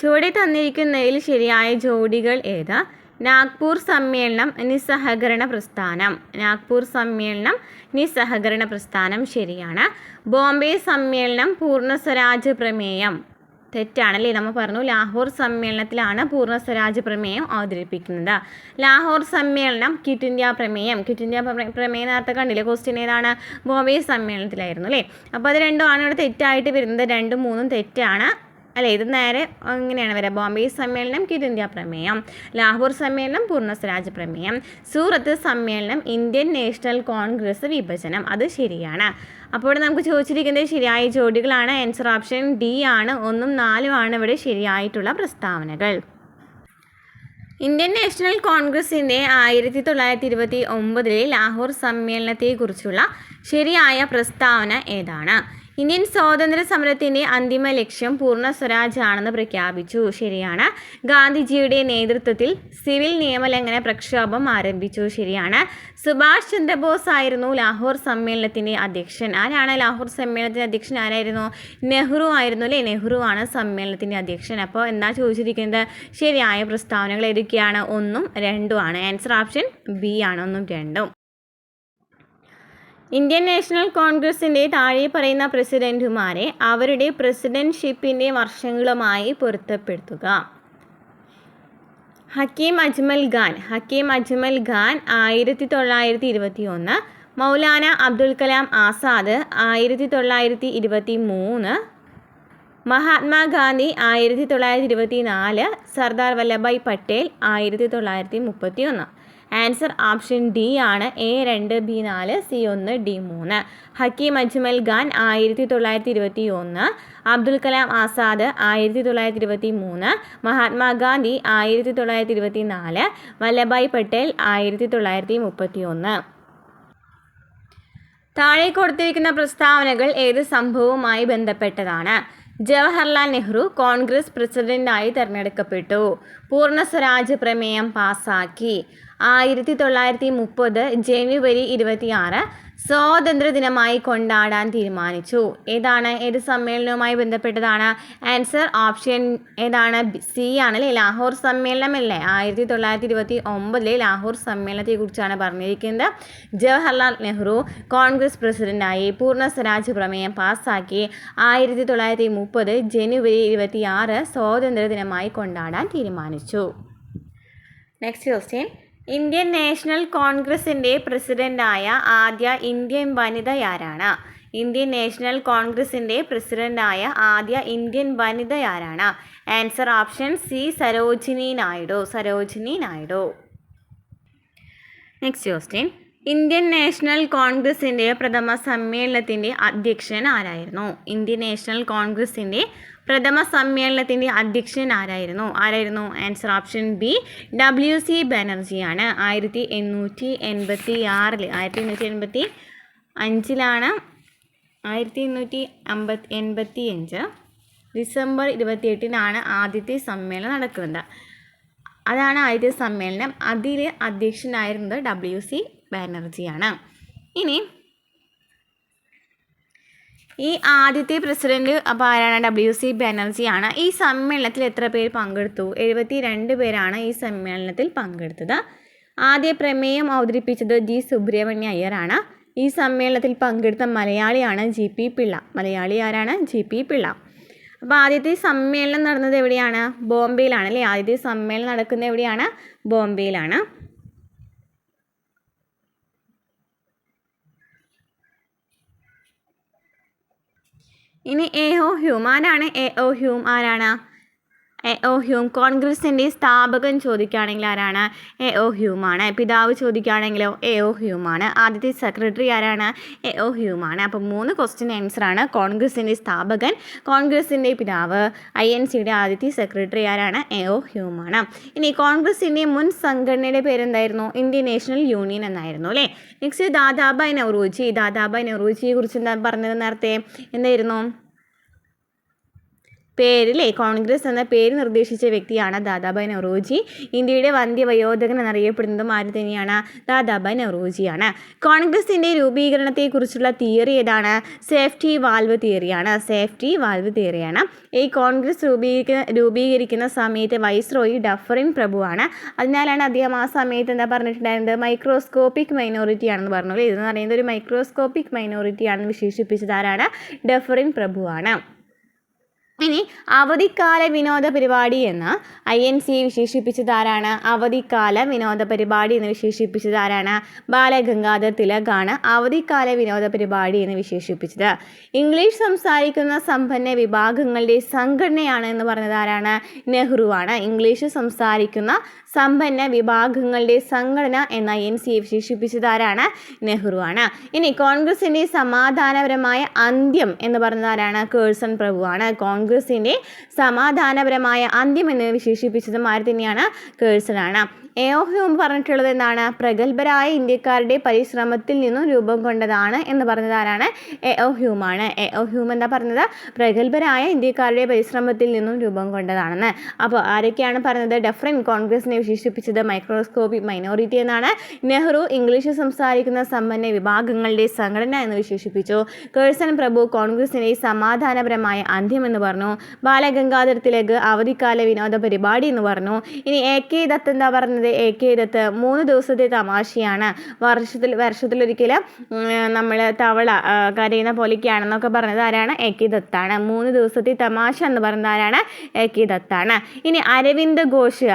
ചുവടെ തന്നിരിക്കുന്നതിൽ ശരിയായ ജോഡികൾ ഏത്? നാഗ്പൂർ സമ്മേളനം നിസ്സഹകരണ പ്രസ്ഥാനം. നാഗ്പൂർ സമ്മേളനം നിസ്സഹകരണ പ്രസ്ഥാനം, ശരിയാണ്. ബോംബെ സമ്മേളനം പൂർണ്ണ സ്വരാജ് പ്രമേയം, തെറ്റാണല്ലേ. നമ്മൾ പറഞ്ഞു ലാഹോർ സമ്മേളനത്തിലാണ് പൂർണ്ണ സ്വരാജ് പ്രമേയം അവതരിപ്പിക്കുന്നത്. ലാഹോർ സമ്മേളനം ക്വിറ്റ് ഇന്ത്യ പ്രമേയം. ക്വിറ്റ് ഇന്ത്യ പ്രമേയം നേരത്തെ കണ്ടില്ലേ, ക്വസ്റ്റ്യൻ ഏതാണ്? ബോംബെ സമ്മേളനത്തിലായിരുന്നു അല്ലേ. അപ്പോൾ അത് രണ്ടുമാണ് ഇവിടെ തെറ്റായിട്ട് വരുന്നത്. 2ഉം 3ഉം തെറ്റാണ് അല്ലേ. ഇത് നേരെ ഇങ്ങനെയാണ് വരിക. ബോംബെ സമ്മേളനം ക്വിറ്റ് ഇന്ത്യ പ്രമേയം, ലാഹോർ സമ്മേളനം പൂർണ്ണ സ്വരാജ് പ്രമേയം. സൂറത്ത് സമ്മേളനം ഇന്ത്യൻ നാഷണൽ കോൺഗ്രസ് വിഭജനം, അത് ശരിയാണ്. അപ്പോൾ നമുക്ക് ചോദിച്ചിരിക്കുന്നത് ശരിയായ ജോഡികളാണ്. ആൻസർ ഓപ്ഷൻ ഡി ആണ്. 1ഉം 4ഉം ആണ് ഇവിടെ ശരിയായിട്ടുള്ള പ്രസ്താവനകൾ. ഇന്ത്യൻ നാഷണൽ കോൺഗ്രസിൻ്റെ 1929 ലാഹോർ സമ്മേളനത്തെക്കുറിച്ചുള്ള ശരിയായ പ്രസ്താവന ഏതാണ്? ഇന്ത്യൻ സ്വാതന്ത്ര്യ സമരത്തിൻ്റെ അന്തിമ ലക്ഷ്യം പൂർണ്ണ സ്വരാജ് ആണെന്ന് പ്രഖ്യാപിച്ചു, ശരിയാണ്. ഗാന്ധിജിയുടെ നേതൃത്വത്തിൽ സിവിൽ നിയമലംഘന പ്രക്ഷോഭം ആരംഭിച്ചു, ശരിയാണ്. സുഭാഷ് ചന്ദ്രബോസ് ആയിരുന്നു ലാഹോർ സമ്മേളനത്തിൻ്റെ അധ്യക്ഷൻ. ആരാണ് ലാഹോർ സമ്മേളനത്തിൻ്റെ അധ്യക്ഷൻ? ആരായിരുന്നു? നെഹ്റു ആയിരുന്നു അല്ലേ. നെഹ്റു ആണ് സമ്മേളനത്തിൻ്റെ അധ്യക്ഷൻ. അപ്പോൾ എന്താ ചോദിച്ചിരിക്കുന്നത്? ശരിയായ പ്രസ്താവനകൾ ഏതൊക്കെയാണ്? 1ഉം 2ഉം ആണ്. ആൻസർ ഓപ്ഷൻ ബി ആണ്, 1ഉം 2ഉം. ഇന്ത്യൻ നാഷണൽ കോൺഗ്രസിൻ്റെ താഴെ പറയുന്ന പ്രസിഡന്റുമാരെ അവരുടെ പ്രസിഡന്റ്ഷിപ്പിൻ്റെ വർഷങ്ങളുമായി പൊരുത്തപ്പെടുത്തുക. Hakim Ajmal Khan 1921. Maulana Abdul Kalam Azad 1923. Mahatma Gandhi 1924. Sardar Vallabhbhai Patel 1931. Answer option D ആണ്. A2, B4, C1, D3. Hakeem Ajmal Khan 1921, Abdul Kalam Azad 1923, Mahatma Gandhi 1924, Vallabhbhai Patel 1931. താഴെ കൊടുത്തിരിക്കുന്ന പ്രസ്താവനകൾ ഏത് സംഭവവുമായി ബന്ധപ്പെട്ടതാണ്? ജവഹർലാൽ നെഹ്റു കോൺഗ്രസ് പ്രസിഡന്റായി തിരഞ്ഞെടുക്കപ്പെട്ടു. പൂർണ്ണ സ്വരാജ് പ്രമേയം പാസാക്കി. 1930 ജനുവരി 26 സ്വാതന്ത്ര്യ ദിനമായി കൊണ്ടാടാൻ തീരുമാനിച്ചു. ഏത് സമ്മേളനവുമായി ബന്ധപ്പെട്ടതാണ്? ആൻസർ ഓപ്ഷൻ ഏതാണ്? സി ആണല്ലേ, ലാഹോർ സമ്മേളനമല്ലേ. 1929 ലാഹോർ സമ്മേളനത്തെക്കുറിച്ചാണ് പറഞ്ഞിരിക്കുന്നത്. ജവഹർലാൽ നെഹ്റു കോൺഗ്രസ് പ്രസിഡന്റായി പൂർണ്ണ സ്വരാജ് പ്രമേയം പാസ്സാക്കി 1930 ജനുവരി 26 സ്വാതന്ത്ര്യ ദിനമായി കൊണ്ടാടാൻ തീരുമാനിച്ചു. നെക്സ്റ്റ് ക്വസ്റ്റ്യൻ, ഇന്ത്യൻ നാഷണൽ കോൺഗ്രസിൻ്റെ പ്രസിഡന്റായ ആദ്യ ഇന്ത്യൻ വനിതയാരാണ്? ഇന്ത്യൻ നാഷണൽ കോൺഗ്രസിൻ്റെ പ്രസിഡന്റായ ആദ്യ ഇന്ത്യൻ വനിതയാരാണ്? Answer option C Sarojini Naidu. Next question, Indian national കോൺഗ്രസിൻ്റെ പ്രഥമ സമ്മേളനത്തിൻ്റെ അധ്യക്ഷൻ ആരായിരുന്നു? ഇന്ത്യൻ നാഷണൽ കോൺഗ്രസിൻ്റെ പ്രഥമ സമ്മേളനത്തിൻ്റെ അധ്യക്ഷൻ ആരായിരുന്നു? Answer option B WC ബാനർജിയാണ്. 1885 December 28 ആദ്യത്തെ സമ്മേളനം നടക്കുന്നത്. അതാണ് ആദ്യത്തെ സമ്മേളനം. അതിൽ അധ്യക്ഷനായിരുന്നത് WC ബാനർജിയാണ്. ഇനി ഈ ആദ്യത്തെ പ്രസിഡന്റ് അപ്പോൾ ആരാണ്? WC ബാനർജിയാണ്. ഈ സമ്മേളനത്തിൽ എത്ര പേർ പങ്കെടുത്തു? 72 പേരാണ് ഈ സമ്മേളനത്തിൽ പങ്കെടുത്തത്. ആദ്യ പ്രമേയം അവതരിപ്പിച്ചത് G. സുബ്രഹ്മണ്യ അയ്യരാണ്. ഈ സമ്മേളനത്തിൽ പങ്കെടുത്ത മലയാളിയാണ് GP പിള്ള. മലയാളി ആരാണ്? GP പിള്ള. അപ്പോൾ ആദ്യത്തെ സമ്മേളനം നടന്നത് എവിടെയാണ്? ബോംബെയിലാണ് അല്ലേ. ആദ്യത്തെ സമ്മേളനം നടക്കുന്നത് എവിടെയാണ്? ബോംബെയിലാണ്. ഇനി A.O. ഹ്യൂം ആരാണ്? A.O. ഹ്യൂം ആരാണ്? A.O. ഹ്യൂം കോൺഗ്രസിൻ്റെ സ്ഥാപകൻ ചോദിക്കുകയാണെങ്കിൽ ആരാണ്? A.O. ഹ്യൂമാണ്. പിതാവ് ചോദിക്കുകയാണെങ്കിലോ A.O. ഹ്യൂമാണ്. ആദ്യത്തെ സെക്രട്ടറി ആരാണ്? A.O. ഹ്യൂമാണ്. അപ്പോൾ 3 ക്വസ്റ്റ്യൻ ആൻസറാണ്. കോൺഗ്രസിൻ്റെ സ്ഥാപകൻ, കോൺഗ്രസിൻ്റെ പിതാവ്, INCയുടെ ആദ്യത്തെ സെക്രട്ടറി ആരാണ്? A.O. ഹ്യൂമാണ്. ഇനി കോൺഗ്രസിൻ്റെ മുൻ സംഘടനയുടെ പേരെന്തായിരുന്നു? ഇന്ത്യൻ നാഷണൽ യൂണിയൻ എന്നായിരുന്നു അല്ലേ. നെക്സ്റ്റ് ദാദാഭായ് നവറോജിയെ കുറിച്ച് എന്താ പറഞ്ഞത് നേരത്തെ? എന്തായിരുന്നു പേരിലെ? കോൺഗ്രസ് എന്ന പേര് നിർദ്ദേശിച്ച വ്യക്തിയാണ് ദാദാഭായ് നവറോജി. ഇന്ത്യയുടെ വന്ധ്യവയോധകൻ എന്നറിയപ്പെടുന്നതും ആര് തന്നെയാണ്? ദാദാഭായ് നവറോജിയാണ്. കോൺഗ്രസിൻ്റെ രൂപീകരണത്തെക്കുറിച്ചുള്ള തിയറി ഏതാണ്? സേഫ്റ്റി വാൽവ് തിയറിയാണ്. ഈ കോൺഗ്രസ് രൂപീകരിക്കുന്ന സമയത്ത് വൈസ്രോയി ഡഫറിൻ പ്രഭുവാണ്. അതിനാലാണ് അദ്ദേഹം ആ സമയത്ത് എന്താ പറഞ്ഞിട്ടുണ്ടായിരുന്നത്? മൈക്രോസ്കോപ്പിക് മൈനോറിറ്റി ആണെന്ന് പറഞ്ഞു അല്ലേ. ഇതെന്ന് പറയുന്നത് ഒരു മൈക്രോസ്കോപ്പിക് മൈനോറിറ്റി ആണെന്ന് വിശേഷിപ്പിച്ചത് ആരാണ്? ഡഫറിൻ പ്രഭുവാണ്. ഇനി അവധിക്കാല വിനോദ പരിപാടി എന്ന് INC വിശേഷിപ്പിച്ചത് ആരാണ്? അവധിക്കാല വിനോദ പരിപാടി എന്ന് വിശേഷിപ്പിച്ചത് ആരാണ്? ബാലഗംഗാധർ തിലകാണ് അവധിക്കാല വിനോദ പരിപാടി എന്ന് വിശേഷിപ്പിച്ചത്. ഇംഗ്ലീഷ് സംസാരിക്കുന്ന സമ്പന്ന വിഭാഗങ്ങളുടെ സംഘടനയാണ് എന്ന് പറഞ്ഞത് ആരാണ്? നെഹ്റുവാണ്. ഇംഗ്ലീഷ് സംസാരിക്കുന്ന സമ്പന്ന വിഭാഗങ്ങളുടെ സംഘടന എന്ന INC വിശേഷിപ്പിച്ചത് ആരാണ്? നെഹ്റുവാണ്. ഇനി കോൺഗ്രസിൻ്റെ സമാധാനപരമായ അന്ത്യം എന്ന് പറഞ്ഞത് ആരാണ്? കേഴ്സൺ പ്രഭുവാണ്. കോൺഗ്രസിൻ്റെ സമാധാനപരമായ അന്ത്യം എന്ന് വിശേഷിപ്പിച്ചതും ആര് തന്നെയാണ്? കേഴ്സണാണ്. A.O. ഹ്യൂം പറഞ്ഞിട്ടുള്ളത് എന്താണ്? പ്രഗത്ഭരായ ഇന്ത്യക്കാരുടെ പരിശ്രമത്തിൽ നിന്നും രൂപം കൊണ്ടതാണ് എന്ന് പറഞ്ഞത് ആരാണ്? A.O. ഹ്യൂമാണ്. A.O. ഹ്യൂം എന്താ പറഞ്ഞത്? പ്രഗത്ഭരായ ഇന്ത്യക്കാരുടെ പരിശ്രമത്തിൽ നിന്നും രൂപം കൊണ്ടതാണെന്ന്. അപ്പോൾ ആരൊക്കെയാണ് പറഞ്ഞത്? ഡഫറിൻ കോൺഗ്രസിനെ വിശേഷിപ്പിച്ചത് മൈക്രോസ്കോപ്പിക് മൈനോറിറ്റി എന്നാണ്. നെഹ്റു ഇംഗ്ലീഷ് സംസാരിക്കുന്ന സമ്പന്ന വിഭാഗങ്ങളുടെ സംഘടന എന്ന് വിശേഷിപ്പിച്ചു. കേഴ്സൺ പ്രഭു കോൺഗ്രസിനെ സമാധാനപരമായ അന്ത്യം എന്ന് പറഞ്ഞു. ബാലഗംഗാധർ തിലക് അവധിക്കാല വിനോദ പരിപാടി എന്ന് പറഞ്ഞു. ഇനി A.K. ദത്ത് എന്താ പറഞ്ഞത്? A.K. ദത്ത് 3 ദിവസത്തെ തമാശയാണ്. വർഷത്തിലൊരിക്കലും നമ്മൾ തവള കരയുന്ന പോലെയൊക്കെയാണെന്നൊക്കെ പറഞ്ഞത് ആരാണ്? A.K. ദത്താണ്. 3 ദിവസത്തെ തമാശ എന്ന് പറഞ്ഞത് ആരാണ്? A.K. ദത്താണ്. ഇനി അരവിന്ദ് ഘോഷ്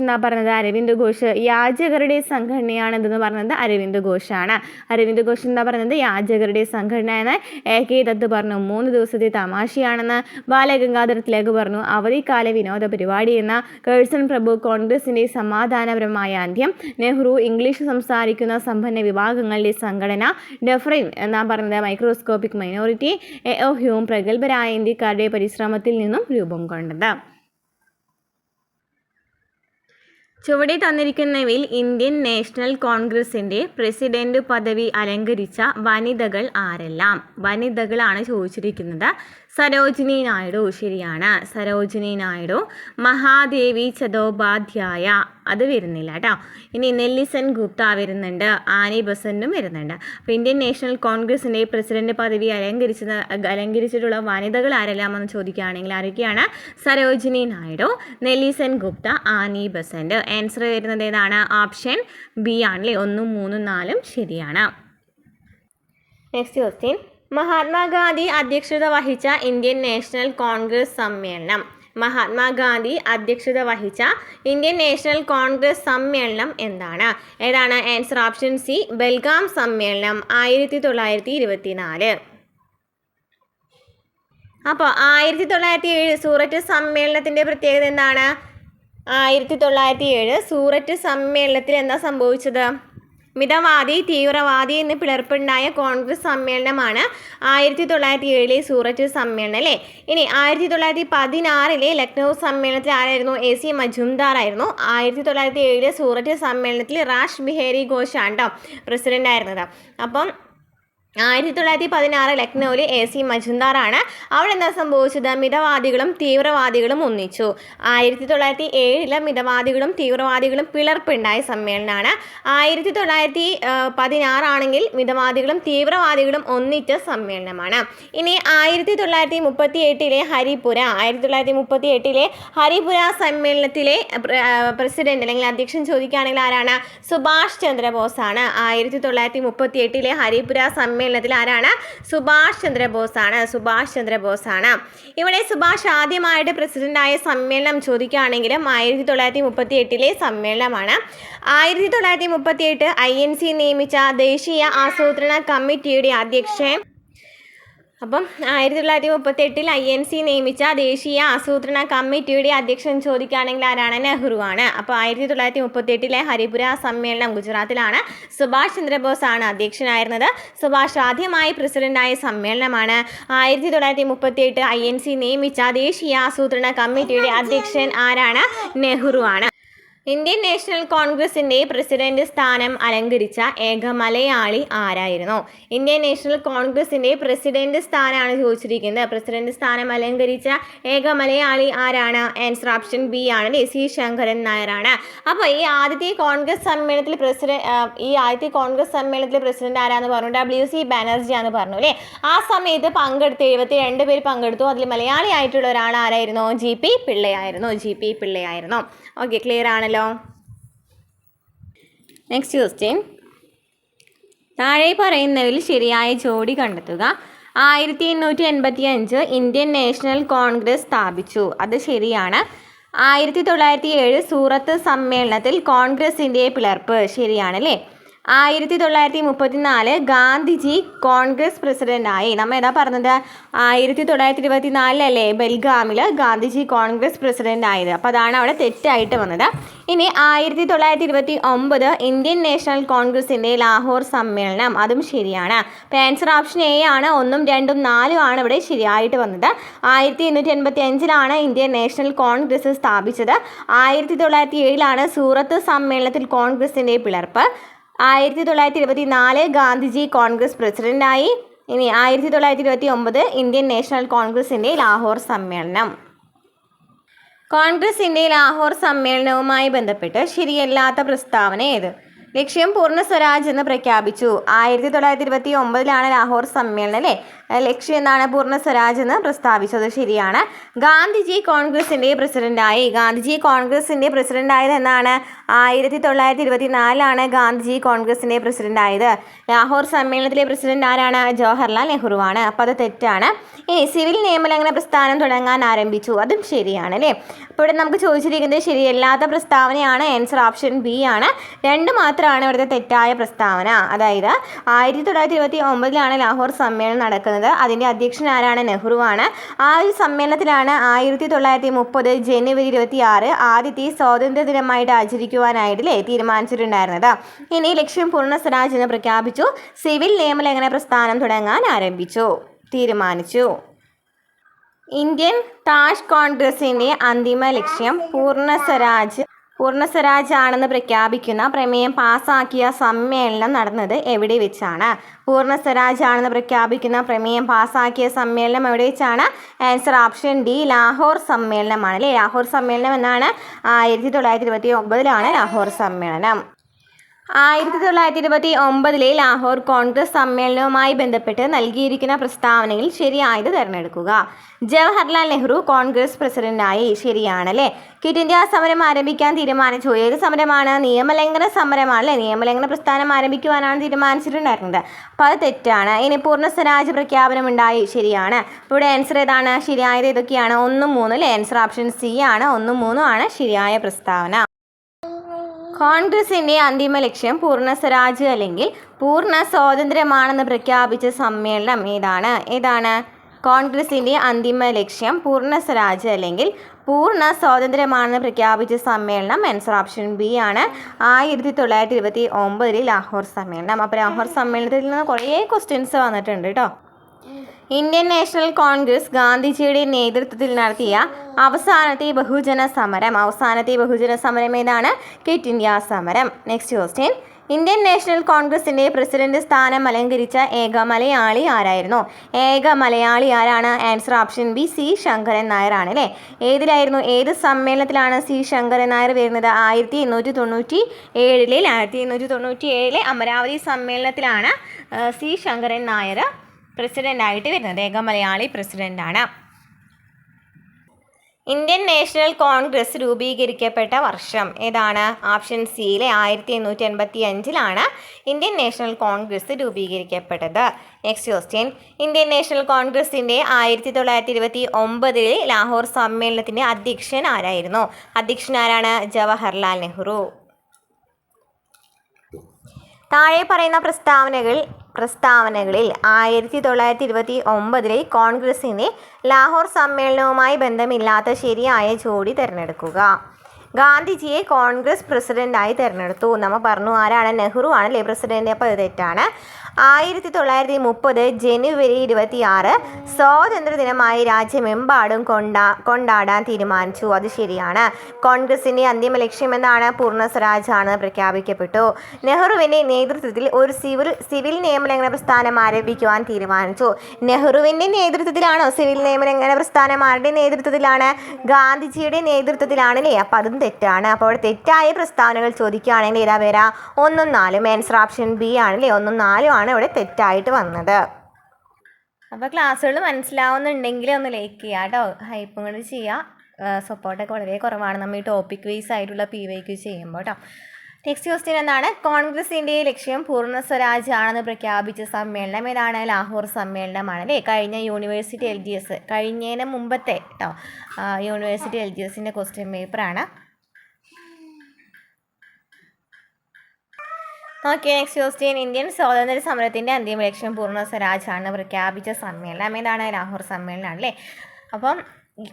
എന്താ പറഞ്ഞത്? അരവിന്ദ് ഘോഷ് യാചകരുടെ സംഘടനയാണ് ഇതെന്ന് പറഞ്ഞത് അരവിന്ദ് ഘോഷാണ്. അരവിന്ദ് ഘോഷ് എന്താ പറഞ്ഞത്? യാചകരുടെ സംഘടന എന്ന് A.K. ദത്ത് പറഞ്ഞു. 3 ദിവസത്തെ തമാശയാണെന്ന് ബാലഗംഗാധർ തിലക് പറഞ്ഞു. അവധിക്കാല വിനോദ പരിപാടി എന്ന കേഴ്സൺ പ്രഭു കോൺഗ്രസിൻ്റെ സമാധാനപരമായ അന്ത്യം. നെഹ്റു ഇംഗ്ലീഷ് സംസാരിക്കുന്ന സമ്പന്ന വിഭാഗങ്ങളുടെ സംഘടന. ഡഫറിൻ എന്നാ പറഞ്ഞത് മൈക്രോസ്കോപ്പിക് മൈനോറിറ്റി. A.O. ഹ്യൂം പ്രഗത്ഭരായ ഇന്ത്യക്കാരുടെ പരിശ്രമത്തിൽ നിന്നും രൂപം കൊണ്ടത്. ചുവടെ തന്നിരിക്കുന്നവയിൽ ഇന്ത്യൻ നാഷണൽ കോൺഗ്രസിൻ്റെ പ്രസിഡന്റ് പദവി അലങ്കരിച്ച വനിതകൾ ആരെല്ലാം? വനിതകളാണ് ചോദിച്ചിരിക്കുന്നത്. സരോജിനി നായിഡു, ശരിയാണ്, സരോജിനി നായിഡു. മഹാദേവി ചതോപാധ്യായ, അത് വരുന്നില്ല കേട്ടോ. ഇനി നെല്ലിസൺ ഗുപ്ത വരുന്നുണ്ട്, ആനി ബസന്റും വരുന്നുണ്ട്. അപ്പോൾ ഇന്ത്യൻ നാഷണൽ കോൺഗ്രസിൻ്റെ പ്രസിഡന്റ് പദവി അലങ്കരിച്ചിട്ടുള്ള വനിതകൾ ആരെല്ലാമെന്ന് ചോദിക്കുകയാണെങ്കിൽ ആരൊക്കെയാണ്? Sarojini Naidu, നെല്ലിസൺ Gupta, Annie Besant. Answer വരുന്നത് ഏതാണ്? ഓപ്ഷൻ ബി ആണല്ലേ. 1, 3, 4 ശരിയാണ്. Next question. മഹാത്മാഗാന്ധി അധ്യക്ഷത വഹിച്ച ഇന്ത്യൻ നാഷണൽ കോൺഗ്രസ് സമ്മേളനം. മഹാത്മാഗാന്ധി അധ്യക്ഷത വഹിച്ച ഇന്ത്യൻ നാഷണൽ കോൺഗ്രസ് സമ്മേളനം എന്താണ്? ഏതാണ്? ആൻസർ ഓപ്ഷൻ സി, ബെൽഗാം സമ്മേളനം 1924. അപ്പോൾ 1907 സൂററ്റ് സമ്മേളനത്തിൻ്റെ പ്രത്യേകത എന്താണ്? 1907 സൂററ്റ് സമ്മേളനത്തിൽ എന്താ സംഭവിച്ചത്? മിതവാദി തീവ്രവാദി എന്ന് പിളർപ്പുണ്ടായ കോൺഗ്രസ് സമ്മേളനമാണ് 1907 സൂററ്റ് സമ്മേളനം അല്ലേ. ഇനി 1916 ലക്നൗ സമ്മേളനത്തിൽ ആരായിരുന്നു? AC മജുംദാർ ആയിരുന്നു. 1907 സൂററ്റ് സമ്മേളനത്തിൽ റാഷ് ബിഹാരി ഘോഷാണ് കേട്ടോ പ്രസിഡന്റ് ആയിരുന്നത്. അപ്പം 1916 ലക്നൗവിൽ AC മജുംദാറാണ്. അവിടെ എന്താ സംഭവിച്ചത്? മിതവാദികളും തീവ്രവാദികളും ഒന്നിച്ചു. 1907 മിതവാദികളും തീവ്രവാദികളും പിളർപ്പുണ്ടായ സമ്മേളനമാണ്. 1916 ആണെങ്കിൽ മിതവാദികളും തീവ്രവാദികളും ഒന്നിച്ച സമ്മേളനമാണ്. ഇനി 1938 ഹരിപുര സമ്മേളനത്തിലെ പ്രസിഡന്റ് അല്ലെങ്കിൽ അധ്യക്ഷൻ ചോദിക്കുകയാണെങ്കിൽ ആരാണ്? സുഭാഷ് ചന്ദ്രബോസ് ആണ്. 1938 ഹരിപുര സമ്മേളനത്തിൽ ആരാണ്? സുഭാഷ് ചന്ദ്രബോസ് ആണ്. ഇവിടെ സുഭാഷ് ആദ്യമായിട്ട് പ്രസിഡന്റായ സമ്മേളനം ചോദിക്കുകയാണെങ്കിലും 1938 സമ്മേളനമാണ്. 1938 INC നിയമിച്ച ദേശീയ ആസൂത്രണ കമ്മിറ്റിയുടെ അധ്യക്ഷൻ. അപ്പം 1938 INC നിയമിച്ച ദേശീയ ആസൂത്രണ കമ്മിറ്റിയുടെ അധ്യക്ഷൻ ചോദിക്കുകയാണെങ്കിൽ ആരാണ്? നെഹ്റു ആണ്. അപ്പോൾ 1938 ഹരിപുര സമ്മേളനം ഗുജറാത്തിലാണ്. സുഭാഷ് ചന്ദ്രബോസ് ആണ് അധ്യക്ഷനായിരുന്നത്. സുഭാഷ് ആദ്യമായി പ്രസിഡന്റായ സമ്മേളനമാണ്. 1938 INC നിയമിച്ച ദേശീയ ആസൂത്രണ കമ്മിറ്റിയുടെ അധ്യക്ഷൻ ആരാണ്? നെഹ്റു ആണ്. ഇന്ത്യൻ നാഷണൽ കോൺഗ്രസിൻ്റെ പ്രസിഡന്റ് സ്ഥാനം അലങ്കരിച്ച ഏക മലയാളി ആരായിരുന്നു? ഇന്ത്യൻ നാഷണൽ കോൺഗ്രസിൻ്റെ പ്രസിഡന്റ് സ്ഥാനമാണ് ചോദിച്ചിരിക്കുന്നത്. പ്രസിഡന്റ് സ്ഥാനം അലങ്കരിച്ച ഏക മലയാളി ആരാണ്? ആൻസർ ഓപ്ഷൻ ബി ആണ്, C ശങ്കരൻ നായരാണ്. അപ്പോൾ ഈ ആദ്യത്തെ കോൺഗ്രസ് സമ്മേളനത്തിൽ പ്രസിഡന്റ് ആരാന്ന് പറഞ്ഞു? WC ബാനർജി ആണെന്ന് പറഞ്ഞു അല്ലേ. ആ സമയത്ത് 72 പേര് പങ്കെടുത്തു. അതിൽ മലയാളി ആയിട്ടുള്ള ഒരാൾ ആരായിരുന്നു? GP പിള്ളയായിരുന്നു. ഓക്കെ, ക്ലിയർ ആണല്ലോ. Next question. താഴെ പറയുന്നതിൽ ശരിയായ ജോഡി കണ്ടെത്തുക. 1885 ഇന്ത്യൻ നാഷണൽ കോൺഗ്രസ് സ്ഥാപിച്ചു. അത് ശരിയാണ്. 1907 സൂറത്ത് സമ്മേളനത്തിൽ കോൺഗ്രസിൻ്റെ പിളർപ്പ്. ശരിയാണല്ലേ. 1934 ഗാന്ധിജി കോൺഗ്രസ് പ്രസിഡന്റായി. നമ്മൾ ഏതാ പറഞ്ഞത്? 1924 ബെൽഗാമിൽ ഗാന്ധിജി കോൺഗ്രസ് പ്രസിഡന്റ് ആയത്. അപ്പോൾ അതാണ് അവിടെ തെറ്റായിട്ട് വന്നത്. ഇനി 1929 ഇന്ത്യൻ നാഷണൽ കോൺഗ്രസിൻ്റെ ലാഹോർ സമ്മേളനം. അതും ശരിയാണ്. അപ്പോൾ ആൻസർ ഓപ്ഷൻ എ ആണ്. 1, 2, 4 ആണ് ഇവിടെ ശരിയായിട്ട് വന്നത്. 1885 ഇന്ത്യൻ നാഷണൽ കോൺഗ്രസ് സ്ഥാപിച്ചത്. 1907 സൂറത്ത് സമ്മേളനത്തിൽ കോൺഗ്രസിൻ്റെ പിളർപ്പ്. 1924 ഗാന്ധിജി കോൺഗ്രസ് പ്രസിഡന്റായി. ഇനി 1929 ഇന്ത്യൻ നാഷണൽ കോൺഗ്രസിൻ്റെ ലാഹോർ സമ്മേളനം. കോൺഗ്രസിൻ്റെ ലാഹോർ സമ്മേളനവുമായി ബന്ധപ്പെട്ട് ശരിയല്ലാത്ത പ്രസ്താവന ഏത്? ലക്ഷ്യം പൂർണ്ണ സ്വരാജ് എന്ന് പ്രഖ്യാപിച്ചു. 1929 ലാഹോർ സമ്മേളനം അല്ലേ. ലക്ഷ്യം എന്താണ്? പൂർണ്ണ സ്വരാജ് എന്ന് പ്രസ്താവിച്ചത്. ശരിയാണ്. ഗാന്ധിജി കോൺഗ്രസിൻ്റെ പ്രസിഡന്റായി. ഗാന്ധിജി കോൺഗ്രസിൻ്റെ പ്രസിഡന്റായത് എന്നാണ്? 1924 ഗാന്ധിജി കോൺഗ്രസിൻ്റെ പ്രസിഡന്റായത്. ലാഹോർ സമ്മേളനത്തിലെ പ്രസിഡന്റ് ആരാണ്? ജവഹർലാൽ നെഹ്റു ആണ്. അപ്പോൾ അത് തെറ്റാണ്. ഇനി സിവിൽ നിയമലംഘന പ്രസ്ഥാനം തുടങ്ങാൻ ആരംഭിച്ചു. അതും ശരിയാണ് അല്ലേ. അപ്പോൾ ഇവിടെ നമുക്ക് ചോദിച്ചിരിക്കുന്നത് ശരിയല്ലാത്ത പ്രസ്താവനയാണ്. ആൻസർ ഓപ്ഷൻ ബി ആണ്. 2 മാത്രമാണ് ഇവിടുത്തെ തെറ്റായ പ്രസ്താവന. അതായത് 1929 ലാഹോർ സമ്മേളനം നടക്കുന്നത്. അതിൻ്റെ അധ്യക്ഷൻ ആരാണ്? നെഹ്റു ആണ്. ആ ഒരു സമ്മേളനത്തിലാണ് 1930 ജനുവരി 26 ആദ്യത്തെ സ്വാതന്ത്ര്യ ദിനമായിട്ട് ആചരിക്കുവാനായിട്ടല്ലേ തീരുമാനിച്ചിട്ടുണ്ടായിരുന്നത്. ഇനി ലക്ഷ്യം പൂർണ്ണ സ്വരാജ് എന്ന് പ്രഖ്യാപിച്ചു. സിവിൽ നിയമലംഘന പ്രസ്ഥാനം തുടങ്ങാൻ തീരുമാനിച്ചു. ഇന്ത്യൻ താഷ് കോൺഗ്രസിൻ്റെ അന്തിമ ലക്ഷ്യം പൂർണ്ണ പൂർണ്ണ സ്വരാജ് ആണെന്ന് പ്രഖ്യാപിക്കുന്ന പ്രമേയം പാസാക്കിയ സമ്മേളനം നടന്നത് എവിടെ വെച്ചാണ്? പൂർണ്ണ സ്വരാജ് ആണെന്ന് പ്രഖ്യാപിക്കുന്ന പ്രമേയം പാസാക്കിയ സമ്മേളനം എവിടെ വെച്ചാണ്? ആൻസർ ഓപ്ഷൻ ഡി, ലാഹോർ സമ്മേളനമാണ് അല്ലേ. ലാഹോർ സമ്മേളനം എന്നാണ് 1929 ലാഹോർ സമ്മേളനം. 1929 ലാഹോർ കോൺഗ്രസ് സമ്മേളനവുമായി ബന്ധപ്പെട്ട് നൽകിയിരിക്കുന്ന പ്രസ്താവനയിൽ ശരിയായത് തിരഞ്ഞെടുക്കുക. ജവഹർലാൽ നെഹ്റു കോൺഗ്രസ് പ്രസിഡന്റായി. ശരിയാണല്ലേ. ക്വിറ്റ് ഇന്ത്യ സമരം ആരംഭിക്കാൻ തീരുമാനിച്ചു. ഏത് സമരമാണ്? നിയമലംഘന സമരമാണ് അല്ലേ. നിയമലംഘന പ്രസ്ഥാനം ആരംഭിക്കുവാനാണ് തീരുമാനിച്ചിട്ടുണ്ടായിരുന്നത്. അപ്പോൾ അത് തെറ്റാണ്. ഇനി പൂർണ്ണ സ്വരാജ് പ്രഖ്യാപനം ഉണ്ടായി. ശരിയാണ്. ഇവിടെ ആൻസർ ഏതാണ്? ശരിയായത് ഏതൊക്കെയാണ്? 1, 3 അല്ലേ. ആൻസർ ഓപ്ഷൻ സി ആണ്. 1, 3 ആണ് ശരിയായ പ്രസ്താവന. കോൺഗ്രസിൻ്റെ അന്തിമ ലക്ഷ്യം പൂർണ്ണ സ്വരാജ് അല്ലെങ്കിൽ പൂർണ്ണ സ്വാതന്ത്ര്യമാണെന്ന് പ്രഖ്യാപിച്ച സമ്മേളനം ഏതാണ്? കോൺഗ്രസിൻ്റെ അന്തിമ ലക്ഷ്യം പൂർണ്ണ സ്വരാജ് അല്ലെങ്കിൽ പൂർണ്ണ സ്വാതന്ത്ര്യമാണെന്ന് പ്രഖ്യാപിച്ച സമ്മേളനം ആൻസർ ഓപ്ഷൻ ബി ആണ്. 1929 ലാഹോർ സമ്മേളനം. അപ്പോൾ ലാഹോർ സമ്മേളനത്തിൽ നിന്ന് കുറേ ക്വസ്റ്റ്യൻസ് വന്നിട്ടുണ്ട് കേട്ടോ. ഇന്ത്യൻ നാഷണൽ കോൺഗ്രസ് ഗാന്ധിജിയുടെ നേതൃത്വത്തിൽ നടത്തിയ അവസാനത്തെ ബഹുജന സമരം ഏതാണ്? ക്വിറ്റ് ഇന്ത്യ സമരം. Next question. ഇന്ത്യൻ നാഷണൽ കോൺഗ്രസിൻ്റെ പ്രസിഡന്റ് സ്ഥാനം അലങ്കരിച്ച ഏക മലയാളി ആരായിരുന്നു? ഏക മലയാളി ആരാണ്? Answer option B, C Sankaran Nair ആണ് അല്ലേ. ഏത് സമ്മേളനത്തിലാണ് സി ശങ്കരൻ നായർ വരുന്നത്? 1897 അമരാവതി സമ്മേളനത്തിലാണ് സി ശങ്കരൻ നായർ പ്രസിഡൻ്റായിട്ട് വരുന്നത്. ഏക മലയാളി പ്രസിഡൻ്റാണ്. ഇന്ത്യൻ നാഷണൽ കോൺഗ്രസ് രൂപീകരിക്കപ്പെട്ട വർഷം ഏതാണ്? ഓപ്ഷൻ സിയിലെ 1885 ഇന്ത്യൻ നാഷണൽ കോൺഗ്രസ് രൂപീകരിക്കപ്പെട്ടത്. Next question. ഇന്ത്യൻ നാഷണൽ കോൺഗ്രസിൻ്റെ 1929 ലാഹോർ സമ്മേളനത്തിൻ്റെ അധ്യക്ഷൻ ആരായിരുന്നു? ആരാണ്? ജവഹർലാൽ നെഹ്റു. താഴെ പറയുന്ന പ്രസ്താവനകളിൽ 1929 കോൺഗ്രസിൻ്റെ ലാഹോർ സമ്മേളനവുമായി ബന്ധമില്ലാത്ത ശരിയായ ജോഡി തിരഞ്ഞെടുക്കുക. ഗാന്ധിജിയെ കോൺഗ്രസ് പ്രസിഡന്റായി തിരഞ്ഞെടുത്തു. നമ്മൾ പറഞ്ഞു ആരാണ്? നെഹ്റു ആണല്ലേ പ്രസിഡന്റ്. അപ്പോൾ ഇത് തെറ്റാണ്. 1930 ജനുവരി 26 സ്വാതന്ത്ര്യ ദിനമായി രാജ്യമെമ്പാടും കൊണ്ടാടാൻ തീരുമാനിച്ചു. അത് ശരിയാണ്. കോൺഗ്രസിൻ്റെ അന്തിമ ലക്ഷ്യം എന്താണ്? പൂർണ്ണ സ്വരാജ് ആണ് പ്രഖ്യാപിക്കപ്പെട്ടു. നെഹ്റുവിൻ്റെ നേതൃത്വത്തിൽ ഒരു സിവിൽ നിയമലംഘന പ്രസ്ഥാനം ആരംഭിക്കുവാൻ തീരുമാനിച്ചു. നെഹ്റുവിൻ്റെ നേതൃത്വത്തിലാണോ സിവിൽ നിയമലംഘന പ്രസ്ഥാനം? ആരുടെ നേതൃത്വത്തിലാണ്? ഗാന്ധിജിയുടെ നേതൃത്വത്തിലാണല്ലേ. അപ്പോൾ അതും തെറ്റാണ്. അപ്പോൾ അവിടെ തെറ്റായ പ്രസ്താവനകൾ ചോദിക്കുകയാണെങ്കിൽ ഏതാ വരാ? 1, 4. ആൻസർ ഓപ്ഷൻ ബി ആണല്ലേ. 1, 4 ഇവിടെ തെറ്റായിട്ട് വന്നത്. അപ്പോൾ ക്ലാസ്സുകൾ മനസ്സിലാവുന്നുണ്ടെങ്കിൽ ഒന്ന് ലൈക്ക് ചെയ്യുക കേട്ടോ. ഹൈപ്പും കൂടി ചെയ്യുക. സപ്പോർട്ടൊക്കെ വളരെ കുറവാണ് നമ്മൾ ഈ ടോപ്പിക് വൈസ് ആയിട്ടുള്ള PYQ ചെയ്യുമ്പോൾ കേട്ടോ. നെക്സ്റ്റ് ക്വസ്റ്റ്യൻ എന്താണ്? കോൺഗ്രസിൻ്റെ ലക്ഷ്യം പൂർണ്ണ സ്വരാജ് ആണെന്ന് പ്രഖ്യാപിച്ച സമ്മേളനം ഏതാണ്? ലാഹോർ സമ്മേളനമാണ് അല്ലേ. കഴിഞ്ഞ യൂണിവേഴ്സിറ്റി LGS കഴിഞ്ഞതിന് മുമ്പത്തെ കേട്ടോ യൂണിവേഴ്സിറ്റി LGSൻ്റെ ക്വസ്റ്റ്യൻ പേപ്പറാണ്. ഓക്കെ. Next question. ഇന്ത്യൻ സ്വാതന്ത്ര്യ സമരത്തിൻ്റെ അന്തിമ ലക്ഷ്യം പൂർണ്ണ സ്വരാജ് ആണെന്ന് പ്രഖ്യാപിച്ച സമ്മേളനം ഏതാണ്? ലാഹോർ സമ്മേളനമാണ് അല്ലേ. അപ്പം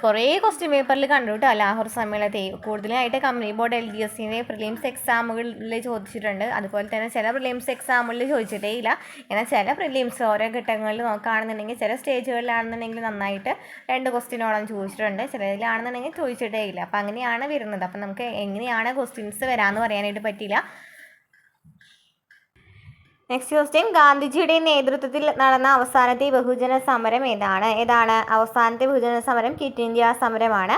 കുറേ ക്വസ്റ്റ്യൻ പേപ്പറിൽ കണ്ടു കേട്ടോ ലാഹോർ സമ്മേളനത്തെ. കൂടുതലായിട്ട് കമ്പനി ബോർഡ് LGSൻ്റെ പ്രിലിംസ് എക്സാമുകളിൽ ചോദിച്ചിട്ടുണ്ട്. അതുപോലെ തന്നെ ചില പ്രിലിംസ് എക്സാമുകളിൽ ചോദിച്ചിട്ടേ ഇല്ല. എന്നാൽ ചില പ്രിലിംസ് ഓരോ ഘട്ടങ്ങളിൽ നോക്കുകയാണെന്നുണ്ടെങ്കിൽ ചില സ്റ്റേജുകളിലാണെന്നുണ്ടെങ്കിൽ നന്നായിട്ട് 2 ക്വസ്റ്റ്യനോളം ചോദിച്ചിട്ടുണ്ട്. ചിലതിലാണെന്നുണ്ടെങ്കിൽ ചോദിച്ചിട്ടേ ഇല്ല. അപ്പം അങ്ങനെയാണ് വരുന്നത്. അപ്പം നമുക്ക് എങ്ങനെയാണ് ക്വസ്റ്റ്യൻസ് വരാമെന്ന് പറയാനായിട്ട് പറ്റില്ല. Next question. ഗാന്ധിജിയുടെ നേതൃത്വത്തിൽ നടന്ന അവസാനത്തെ ബഹുജന സമരം ഏതാണ്? അവസാനത്തെ ബഹുജന സമരം ക്വിറ്റ് ഇന്ത്യ സമരമാണ്.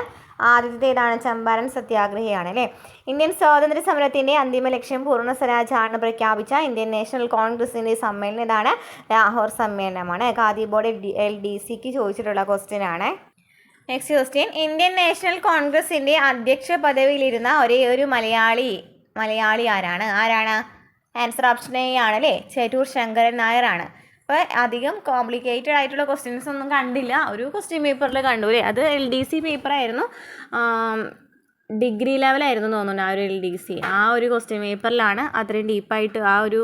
ആദ്യത്തെ ഏതാണ്? ചമ്പാരൻ സത്യാഗ്രഹയാണ് അല്ലേ. ഇന്ത്യൻ സ്വാതന്ത്ര്യ സമരത്തിൻ്റെ അന്തിമ ലക്ഷ്യം പൂർണ്ണ സ്വരാജ് ആണെന്ന് പ്രഖ്യാപിച്ച ഇന്ത്യൻ നാഷണൽ കോൺഗ്രസിൻ്റെ സമ്മേളനം ഏതാണ്? ലാഹോർ സമ്മേളനമാണ്. ഖാദി ബോർഡ് LDCക്ക് ചോദിച്ചിട്ടുള്ള ക്വസ്റ്റ്യൻ ആണ്. Next question. ഇന്ത്യൻ നാഷണൽ കോൺഗ്രസിൻ്റെ അധ്യക്ഷ പദവിയിലിരുന്ന ഒരേ ഒരു മലയാളി ആരാണ്? ആൻസർ ഓപ്ഷൻ എ ആണല്ലേ. ചേറ്റൂർ ശങ്കരൻ നായർ ആണ്. അപ്പോൾ അധികം കോംപ്ലിക്കേറ്റഡ് ആയിട്ടുള്ള ക്വസ്റ്റ്യൻസ് ഒന്നും കണ്ടില്ല. ഒരു ക്വസ്റ്റ്യൻ പേപ്പറിൽ കണ്ടു അല്ലേ. അത് LDC പേപ്പറായിരുന്നു. ഡിഗ്രി ലെവലായിരുന്നു തോന്നുന്നുണ്ട് ആ ഒരു LDC. ആ ഒരു ക്വസ്റ്റ്യൻ പേപ്പറിലാണ് അത്രയും ഡീപ്പായിട്ട് ആ ഒരു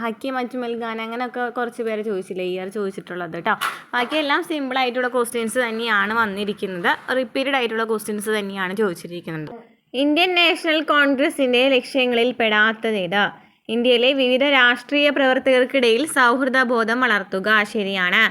ഹക്കീം അജ്മൽ ഖാൻ അങ്ങനെയൊക്കെ കുറച്ച് പേര് ചോദിച്ചില്ലേ ഇയർ ചോദിച്ചിട്ടുള്ളത് കേട്ടോ. ബാക്കിയെല്ലാം സിമ്പിളായിട്ടുള്ള ക്വസ്റ്റ്യൻസ് തന്നെയാണ് വന്നിരിക്കുന്നത്. റിപ്പീറ്റഡ് ആയിട്ടുള്ള ക്വസ്റ്റ്യൻസ് തന്നെയാണ് ചോദിച്ചിരിക്കുന്നത്. ഇന്ത്യൻ നാഷണൽ കോൺഗ്രസിൻ്റെ ലക്ഷ്യങ്ങളിൽ പെടാത്തതേത്? ഇന്ത്യയിലെ വിവിധ രാഷ്ട്രീയ പ്രവർത്തകർക്കിടയിൽ സൗഹൃദ ബോധം വളർത്തുക. ശരിയാണ്.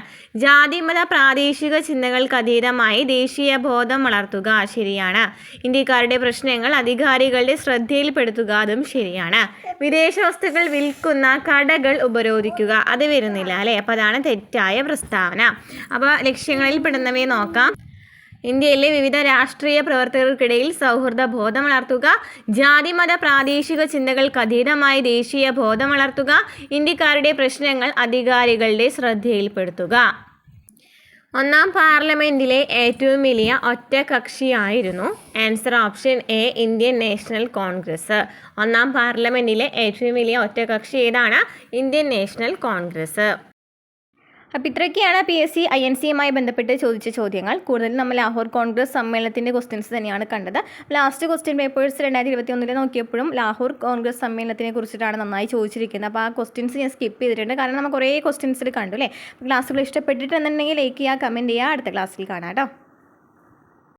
ജാതിമത പ്രാദേശിക ചിന്തകൾക്കതീതമായി ദേശീയ ബോധം വളർത്തുക. ശരിയാണ്. ഇന്ത്യക്കാരുടെ പ്രശ്നങ്ങൾ അധികാരികളുടെ ശ്രദ്ധയിൽപ്പെടുത്തുക. അതും ശരിയാണ്. വിദേശ വസ്തുക്കൾ വിൽക്കുന്ന കടകൾ ഉപരോധിക്കുക. അത് വരുന്നില്ല അല്ലേ? അപ്പോൾ അതാണ് തെറ്റായ പ്രസ്താവന. അപ്പോൾ ലക്ഷ്യങ്ങളിൽ പെടുന്നവയെ നോക്കാം. ഇന്ത്യയിലെ വിവിധ രാഷ്ട്രീയ പ്രവർത്തകർക്കിടയിൽ സൗഹൃദ ബോധം വളർത്തുക, ജാതിമത പ്രാദേശിക ചിന്തകൾക്കതീതമായി ദേശീയ ബോധം വളർത്തുക, ഇന്ത്യക്കാരുടെ പ്രശ്നങ്ങൾ അധികാരികളുടെ ശ്രദ്ധയിൽപ്പെടുത്തുക. ഒന്നാം പാർലമെൻറ്റിലെ ഏറ്റവും വലിയ ഒറ്റകക്ഷിയായിരുന്നു. Answer option A, Indian national Congress. ഒന്നാം പാർലമെൻറ്റിലെ ഏറ്റവും വലിയ ഒറ്റകക്ഷി ഏതാണ്? Indian national Congress. അപ്പോൾ ഇത്രയൊക്കെയാണ് PSC INC-യുമായി ബന്ധപ്പെട്ട് ചോദിച്ച ചോദ്യങ്ങൾ. കൂടുതലും നമ്മൾ ലാഹോർ കോൺഗ്രസ് സമ്മേളനത്തിൻ്റെ ക്വസ്റ്റ്യൻസ് തന്നെയാണ് കണ്ടത്. ലാസ്റ്റ് ക്വസ്റ്റ്യൻ പേപ്പേഴ്സ് 2021 നോക്കിയപ്പോഴും ലാഹോർ കോൺഗ്രസ് സമ്മേളനത്തിനെ കുറിച്ചിട്ടാണ് നന്നായി ചോദിച്ചിരിക്കുന്നത്. അപ്പോൾ ആ ക്വസ്റ്റ്യൻസ് ഞാൻ സ്കിപ്പ് ചെയ്തിട്ടുണ്ട്, കാരണം നമ്മൾ കുറേ ക്വസ്റ്റ്യൻസിൽ കണ്ടു അല്ലേ. ക്ലാസ്സുകൾ ഇഷ്ടപ്പെട്ടിട്ടുണ്ടെന്നുണ്ടെങ്കിൽ ലൈക്ക് ചെയ്യുക, കമൻറ്റ് ചെയ്യുക. അടുത്ത ക്ലാസ്സിൽ കാണാം കേട്ടോ.